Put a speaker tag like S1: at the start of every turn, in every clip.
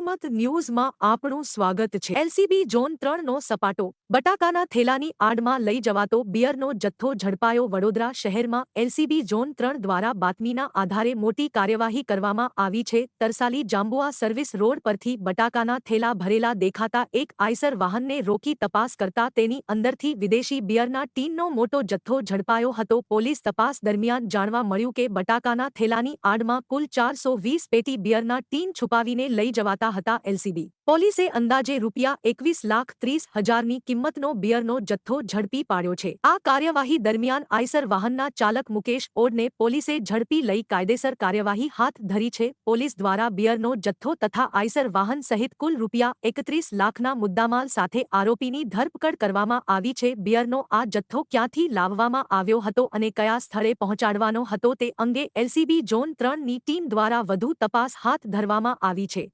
S1: જનમત ન્યૂઝમાં આપનું સ્વાગત છે। એલસીબી ઝોન 3નો સપાટો બટાકાના થેલાની આડમાં લઈ જવાતો બિયરનો જથ્થો ઝડપાયો। વડોદરા શહેરમાં એલસીબી ઝોન 3 દ્વારા બાતમીના આધારે મોટી કાર્યવાહી કરવામાં આવી છે। તરસાલી જાંબુઆ સર્વિસ રોડ પરથી બટાકાના થેલા ભરેલા દેખાતા એક આઈસર વાહનને રોકી તપાસ કરતા તેની અંદરથી વિદેશી બિયરના ટીનનો મોટો જથ્થો ઝડપાયો હતો। પોલીસ તપાસ દરમિયાન જાણવા મળ્યું કે બટાકાના થેલાની આડમાં કુલ 420 પેટી બિયરના ટીન છુપાવીને લઈ જવાતા હતા। એલસીબી પોલીસે અંદાજે ₹1,30,30,000ની કિંમતનો બિયરનો જથ્થો ઝડપી પાડ્યો છે। આ કાર્યવાહી દરમિયાન આઈસર વાહનના ચાલક મુકેશ ઓડને પોલીસે ઝડપી લઈ કાયદેસર કાર્યવાહી હાથ ધરી છે। પોલીસ દ્વારા બિયરનો જથ્થો તથા આઈસર વાહન સહિત કુલ ₹31 લાખના મુદ્દામાલ સાથે આરોપીની ધરપકડ કરવામાં આવી છે। બિયરનો આ જથ્થો ક્યાંથી લાવવામાં આવ્યો હતો અને કયા સ્થળે પહોંચાડવાનો હતો તે અંગે એલસીબી ઝોન 3ની ટીમ દ્વારા વધુ તપાસ હાથ ધરવામાં આવી છે।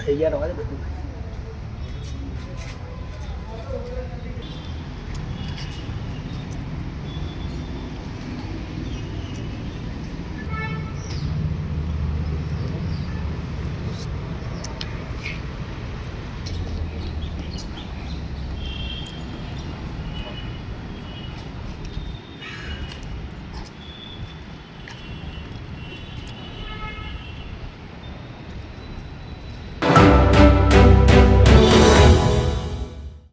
S2: થઈ ગયા